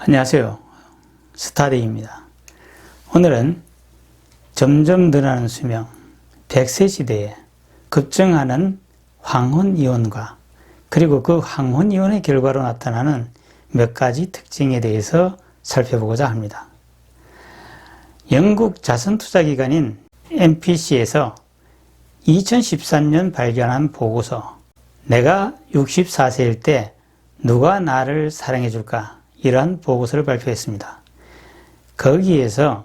안녕하세요. 스타데이입니다. 오늘은 점점 늘어나는 수명, 100세 시대에 급증하는 황혼이혼과 그리고 그 황혼이혼의 결과로 나타나는 몇 가지 특징에 대해서 살펴보고자 합니다. 영국 자선투자기관인 MPC에서 2013년 발견한 보고서 내가 64세일 때 누가 나를 사랑해 줄까? 이러한 보고서를 발표했습니다. 거기에서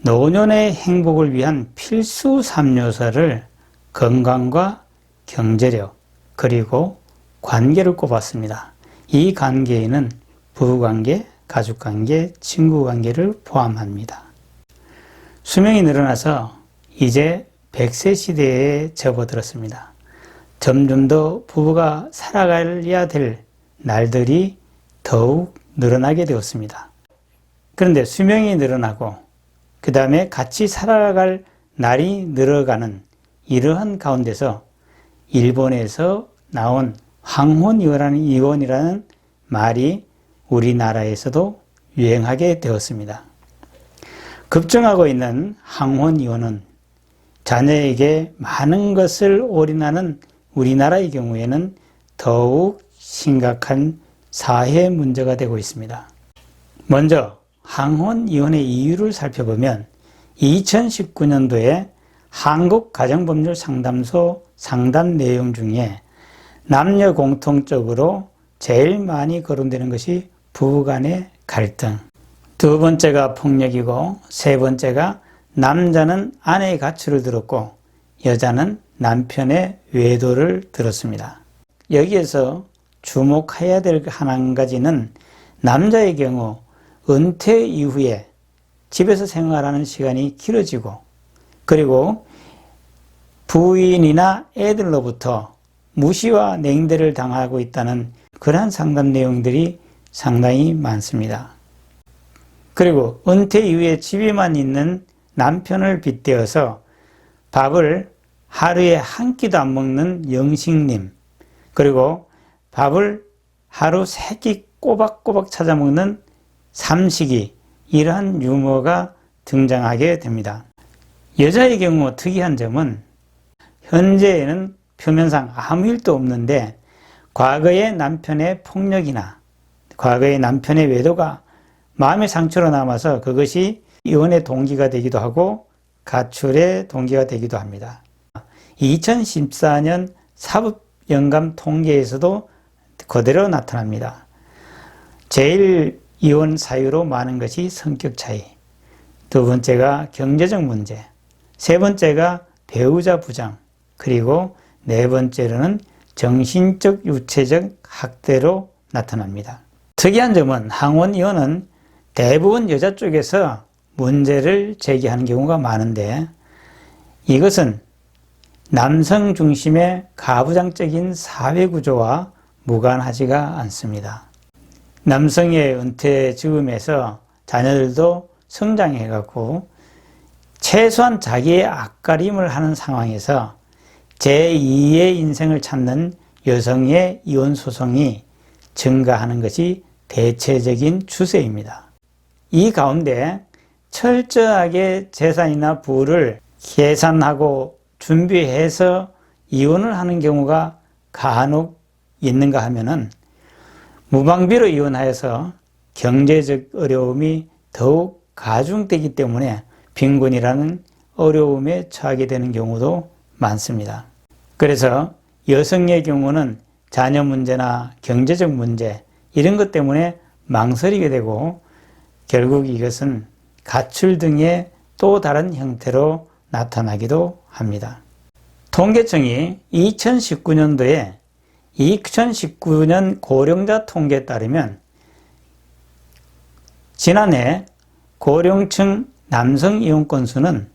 노년의 행복을 위한 필수 3요소를 건강과 경제력 그리고 관계를 꼽았습니다. 이 관계에는 부부관계, 가족관계, 친구관계를 포함합니다. 수명이 늘어나서 이제 100세 시대에 접어들었습니다. 점점 더 부부가 살아가야 될 날들이 더욱 늘어나게 되었습니다. 그런데 수명이 늘어나고 그 다음에 같이 살아갈 날이 늘어가는 이러한 가운데서 일본에서 나온 황혼이혼이라는 말이 우리나라에서도 유행하게 되었습니다. 급증하고 있는 황혼이혼은 자녀에게 많은 것을 올인하는 우리나라의 경우에는 더욱 심각한 사회 문제가 되고 있습니다. 먼저 황혼이혼의 이유를 살펴보면 2019년도에 한국가정법률상담소 상담 내용 중에 남녀 공통적으로 제일 많이 거론되는 것이 부부간의 갈등, 두 번째가 폭력이고 세 번째가 남자는 아내의 가출을 들었고 여자는 남편의 외도를 들었습니다. 여기에서 주목해야 될 한 가지는 남자의 경우 은퇴 이후에 집에서 생활하는 시간이 길어지고 그리고 부인이나 애들로부터 무시와 냉대를 당하고 있다는 그러한 상담 내용들이 상당히 많습니다. 그리고 은퇴 이후에 집에만 있는 남편을 빗대어서 밥을 하루에 한 끼도 안 먹는 영식님, 그리고 밥을 하루 3끼 꼬박꼬박 찾아 먹는 삼식이, 이러한 유머가 등장하게 됩니다. 여자의 경우 특이한 점은 현재에는 표면상 아무 일도 없는데 과거의 남편의 폭력이나 과거의 남편의 외도가 마음의 상처로 남아서 그것이 이혼의 동기가 되기도 하고 가출의 동기가 되기도 합니다. 2014년 사법연감 통계에서도 그대로 나타납니다. 제일 이혼 사유로 많은 것이 성격 차이, 두 번째가 경제적 문제, 세 번째가 배우자 부정, 그리고 네 번째로는 정신적 유체적 학대로 나타납니다. 특이한 점은 황혼이혼은 대부분 여자 쪽에서 문제를 제기하는 경우가 많은데 이것은 남성 중심의 가부장적인 사회구조와 무관하지가 않습니다. 남성의 은퇴 즈음에서 자녀들도 성장해갖고 최소한 자기의 앞가림을 하는 상황에서 제2의 인생을 찾는 여성의 이혼 소송이 증가하는 것이 대체적인 추세입니다. 이 가운데 철저하게 재산이나 부를 계산하고 준비해서 이혼을 하는 경우가 간혹 있는가 하면은 무방비로 이혼하여서 경제적 어려움이 더욱 가중되기 때문에 빈곤이라는 어려움에 처하게 되는 경우도 많습니다. 그래서 여성의 경우는 자녀 문제나 경제적 문제 이런 것 때문에 망설이게 되고 결국 이것은 가출 등의 또 다른 형태로 나타나기도 합니다. 통계청이 2019년도에 2019년 고령자 통계에 따르면 지난해 고령층 남성 이혼 건수는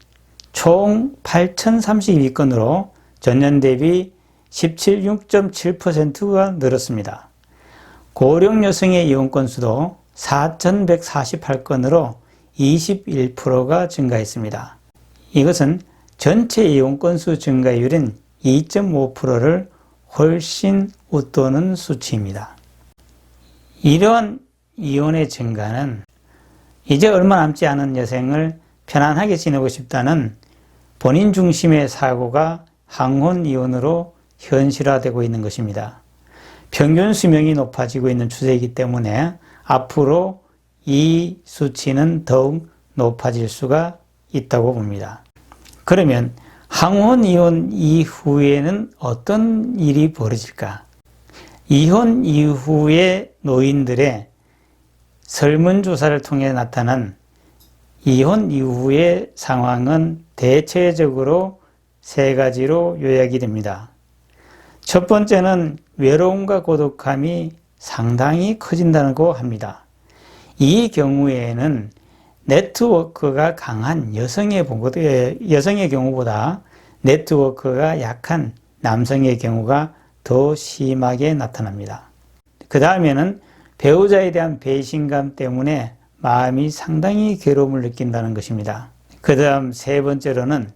총 8,032건으로 전년 대비 17.7%가 늘었습니다. 고령 여성의 이혼 건수도 4,148건으로 21%가 증가했습니다. 이것은 전체 이혼 건수 증가율인 2.5%를 훨씬 웃도는 수치입니다. 이러한 이혼의 증가는 이제 얼마 남지 않은 여생을 편안하게 지내고 싶다는 본인 중심의 사고가 항혼 이혼으로 현실화되고 있는 것입니다. 평균 수명이 높아지고 있는 추세이기 때문에 앞으로 이 수치는 더욱 높아질 수가 있다고 봅니다. 그러면 항혼 이혼 이후에는 어떤 일이 벌어질까? 이혼 이후의 노인들의 설문조사를 통해 나타난 이혼 이후의 상황은 대체적으로 세 가지로 요약이 됩니다. 첫 번째는 외로움과 고독함이 상당히 커진다고 합니다. 이 경우에는 네트워크가 강한 여성의 경우보다 네트워크가 약한 남성의 경우가 더 심하게 나타납니다. 그 다음에는 배우자에 대한 배신감 때문에 마음이 상당히 괴로움을 느낀다는 것입니다. 그 다음 세 번째로는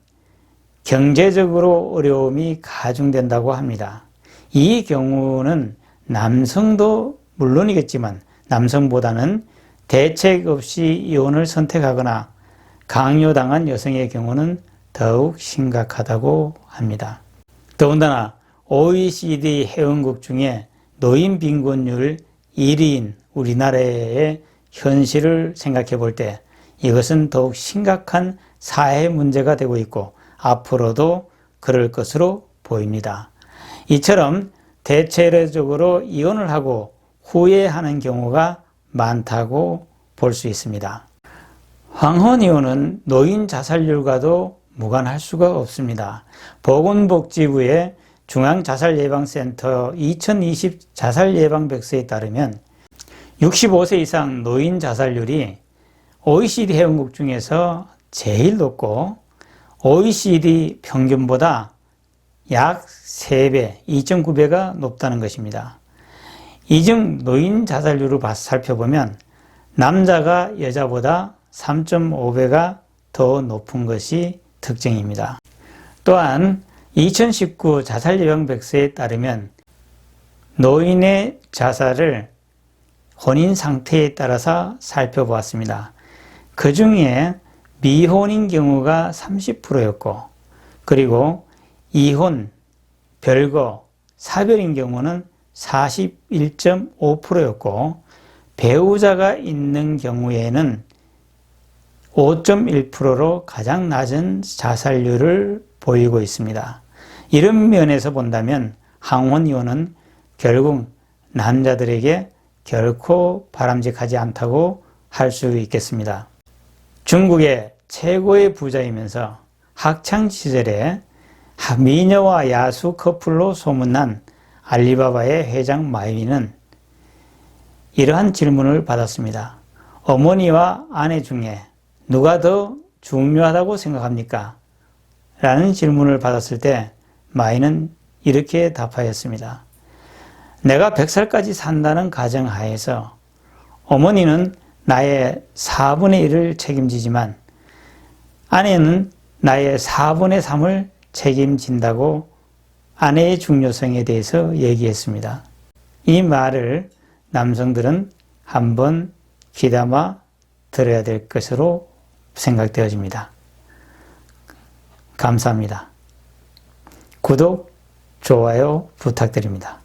경제적으로 어려움이 가중된다고 합니다. 이 경우는 남성도 물론이겠지만 남성보다는 대책 없이 이혼을 선택하거나 강요당한 여성의 경우는 더욱 심각하다고 합니다. 더군다나 OECD 회원국 중에 노인 빈곤율 1위인 우리나라의 현실을 생각해 볼 때 이것은 더욱 심각한 사회 문제가 되고 있고 앞으로도 그럴 것으로 보입니다. 이처럼 대체적으로 이혼을 하고 후회하는 경우가 많다고 볼 수 있습니다. 황혼이혼은 노인 자살률과도 무관할 수가 없습니다. 보건복지부의 중앙자살예방센터 2020 자살예방백서에 따르면 65세 이상 노인 자살률이 OECD 회원국 중에서 제일 높고 OECD 평균보다 약 3배, 2.9배가 높다는 것입니다. 이중 노인 자살률을 살펴보면 남자가 여자보다 3.5배가 더 높은 것이 특징입니다. 또한 2019 자살예방백서에 따르면 노인의 자살을 혼인 상태에 따라서 살펴보았습니다. 그 중에 미혼인 경우가 30%였고 그리고 이혼, 별거, 사별인 경우는 41.5%였고 배우자가 있는 경우에는 5.1%로 가장 낮은 자살률을 보이고 있습니다. 이런 면에서 본다면 항혼이혼은 결국 남자들에게 결코 바람직하지 않다고 할 수 있겠습니다. 중국의 최고의 부자이면서 학창시절에 미녀와 야수 커플로 소문난 알리바바의 회장 마이는 이러한 질문을 받았습니다. 어머니와 아내 중에 누가 더 중요하다고 생각합니까? 라는 질문을 받았을 때 마이는 이렇게 답하였습니다. 내가 100살까지 산다는 가정하에서 어머니는 나의 4분의 1을 책임지지만 아내는 나의 4분의 3을 책임진다고 아내의 중요성에 대해서 얘기했습니다. 이 말을 남성들은 한번 귀담아 들어야 될 것으로 생각되어집니다. 감사합니다. 구독, 좋아요 부탁드립니다.